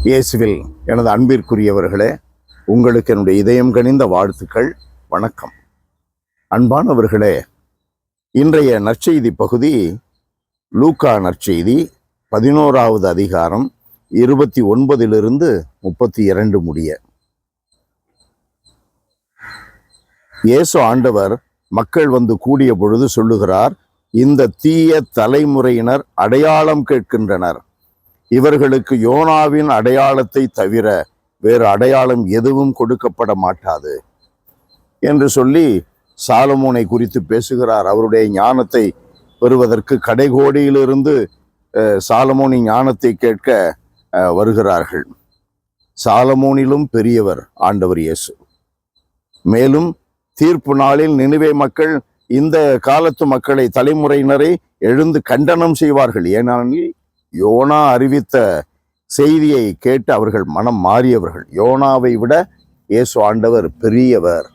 இயேசுவில் எனது அன்பிற்குரியவர்களே, உங்களுக்கு என்னுடைய இதயம் கனிந்த வாழ்த்துக்கள். வணக்கம். அன்பானவர்களே, இன்றைய நற்செய்தி பகுதி லூக்கா நற்செய்தி 11வது அதிகாரம் 29 32 முடிய. இயேசு ஆண்டவர் மக்கள் வந்து கூடிய பொழுது சொல்லுகிறார், இந்த தீய தலைமுறையினர் அடையாளம் கேட்கின்றனர். இவர்களுக்கு யோனாவின் அடையாளத்தை தவிர வேறு அடையாளம் எதுவும் கொடுக்கப்பட மாட்டாது என்று சொல்லி சாலமோனை குறித்து பேசுகிறார். அவருடைய ஞானத்தை பெறுவதற்கு கடைகோடியிலிருந்து சாலமோனின் ஞானத்தை கேட்க வருகிறார்கள். சாலமோனிலும் பெரியவர் ஆண்டவர் இயேசு. மேலும் தீர்ப்பு நாளில் நினிவே மக்கள் இந்த காலத்து மக்களை, தலைமுறையினரை எழுந்து கண்டனம் செய்வார்கள். ஏனெனில் யோனா அறிவித்த செய்தியை கேட்டு அவர்கள் மனம் மாறியவர்கள். யோனாவை விட இயேசு ஆண்டவர் பெரியவர்.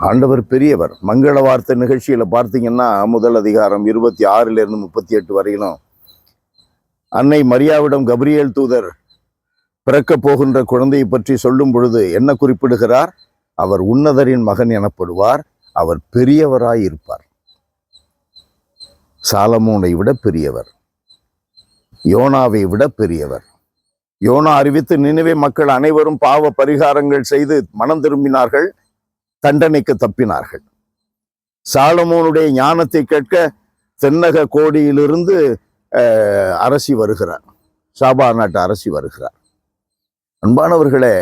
ஆண்டவர் பெரியவர். மங்கள வார்த்தை நிகழ்ச்சியில பார்த்தீங்கன்னா, முதல் அதிகாரம் 26 38 வரையிலும் அன்னை மரியாவிடம் கபிரியேல் தூதர் பிறக்க போகின்ற குழந்தையை பற்றி சொல்லும் பொழுது என்ன குறிப்பிடுகிறார்? அவர் உன்னதரின் மகன் எனப்படுவார், அவர் பெரியவராய் இருப்பார். சாலமோனை விட பெரியவர், யோனாவை விட பெரியவர். யோனா அறிவித்து நினிவே மக்கள் அனைவரும் பாவ பரிகாரங்கள் செய்து மனம் திரும்பினார்கள், தண்டனைக்கு தப்பினார்கள். சாலமோனுடைய ஞானத்தை கேட்க தென்னக கோடியிலிருந்து அரசி வருகிறார், சாபா நாட்டு அரசி வருகிறார். அன்பானவர்களே,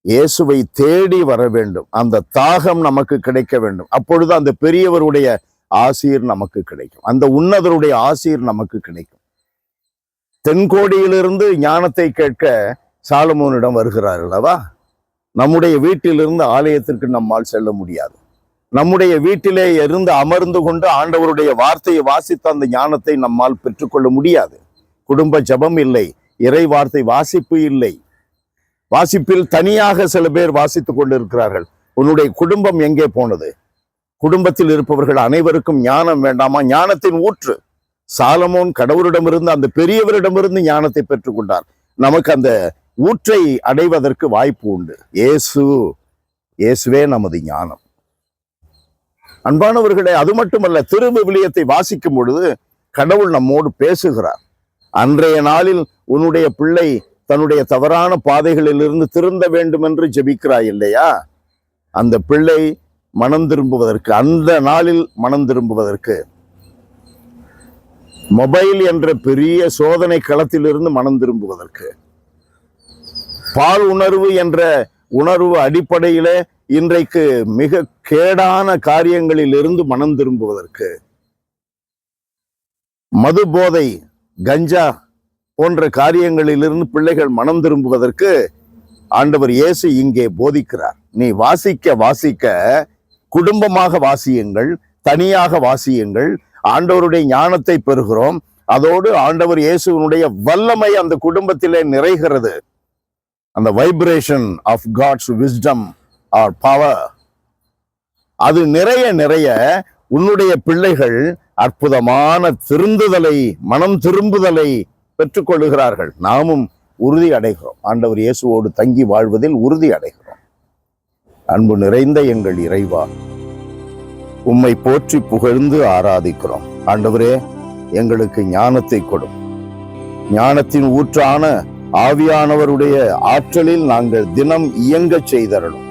இயேசுவை தேடி வர வேண்டும். அந்த தாகம் நமக்கு கிடைக்க வேண்டும். அப்பொழுது அந்த பெரியவருடைய ஆசீர் நமக்கு கிடைக்கும், அந்த உன்னதருடைய ஆசீர் நமக்கு கிடைக்கும். தென்கோடியிலிருந்து ஞானத்தை கேட்க சாலமோனிடம் வருகிறார் அல்லவா? நம்முடைய வீட்டிலிருந்து ஆலயத்திற்கு நம்மால் செல்ல முடியாது. நம்முடைய வீட்டிலே இருந்து அமர்ந்து கொண்டு ஆண்டவருடைய வார்த்தையை வாசித்த அந்த ஞானத்தை நம்மால் பெற்றுக்கொள்ள முடியாது. குடும்ப ஜெபம் இல்லை, இறை வார்த்தை வாசிப்பு இல்லை. வாசிப்பில் தனியாக சில பேர் வாசித்துக் கொண்டு இருக்கிறார்கள். உன்னுடைய குடும்பம் எங்கே போனது? குடும்பத்தில் இருப்பவர்கள் அனைவருக்கும் ஞானம் வேண்டாமா? ஞானத்தின் ஊற்று சாலமோன் கடவுளிடமிருந்து, அந்த பெரியவரிடமிருந்து ஞானத்தை பெற்றுக்கொண்டார். நமக்கு அந்த ஊற்றை அடைவதற்கு வாய்ப்பு உண்டு. இயேசுவே நமது ஞானம். அன்பானவர்களே, அது மட்டுமல்ல, திருவிவிலியத்தை வாசிக்கும் பொழுது கடவுள் நம்மோடு பேசுகிறார். அன்றைய நாளில் உன்னுடைய பிள்ளை தன்னுடைய தவறான பாதைகளிலிருந்து திருந்த வேண்டும் என்று ஜெபிக்கிறாய் இல்லையா? அந்த பிள்ளை மனம் திரும்புவதற்கு, அந்த நாளில் மனம் திரும்புவதற்கு மொபைல் என்ற பெரிய சோதனை களத்திலிருந்து மனம் திரும்புவதற்கு, பால் உணர்வு என்ற உணர்வு அடிப்படையில இன்றைக்கு மிக கேடான காரியங்களில் இருந்து மனம் திரும்புவதற்கு, மது போதை, கஞ்சா போன்ற காரியங்களிலிருந்து பிள்ளைகள் மனம் திரும்புவதற்கு ஆண்டவர் இயேசு இங்கே போதிக்கிறார். நீ வாசிக்க வாசிக்க, குடும்பமாக வாசியுங்கள், தனியாக வாசியுங்கள், ஆண்டவருடைய ஞானத்தை பெறுகிறோம். அதோடு ஆண்டவர் இயேசுவினுடைய வல்லமை அந்த குடும்பத்திலே நிறைகிறது. அந்த vibration of God's wisdom or power, அது நிறைய நிறைய உன்னுடைய பிள்ளைகள் அற்புதமான திருந்துதலை, மனம் திரும்புதலை பெற்றுக்கொள்ளுகிறார்கள். நாமும் உறுதி அடைகிறோம். ஆண்டவர் இயேசுவோடு தங்கி வாழ்வதில் உறுதி அடைகிறோம். அன்பு நிறைந்த எங்கள் இறைவா, உம்மை போற்றி புகழ்ந்து ஆராதிக்கிறோம். ஆண்டவரே, எங்களுக்கு ஞானத்தை கொடும். ஞானத்தின் ஊற்றான ஆவியானவருடைய ஆற்றலில் நாங்கள் தினம் இயங்க செய்தரணும்.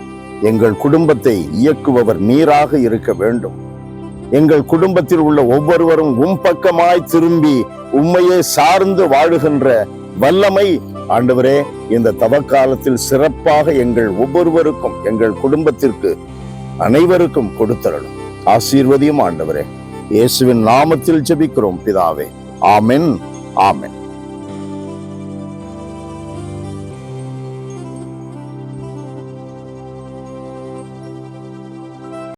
எங்கள் குடும்பத்தை இயக்குபவர் நீராக இருக்க வேண்டும். எங்கள் குடும்பத்தில் உள்ள ஒவ்வொருவரும் உம் பக்கமாய் திரும்பி உம்மையே சார்ந்து வாழுகின்ற வல்லமை ஆண்டவரே இந்த தவக்காலத்தில் சிறப்பாக எங்கள் ஒவ்வொருவருக்கும், எங்கள் குடும்பத்திற்கு அனைவருக்கும் கொடுத்தரணும். ஆசீர்வதியும் ஆண்டவரே. இயேசுவின் நாமத்தில் ஜெபிக்கிறோம் பிதாவே. ஆமென், ஆமென்.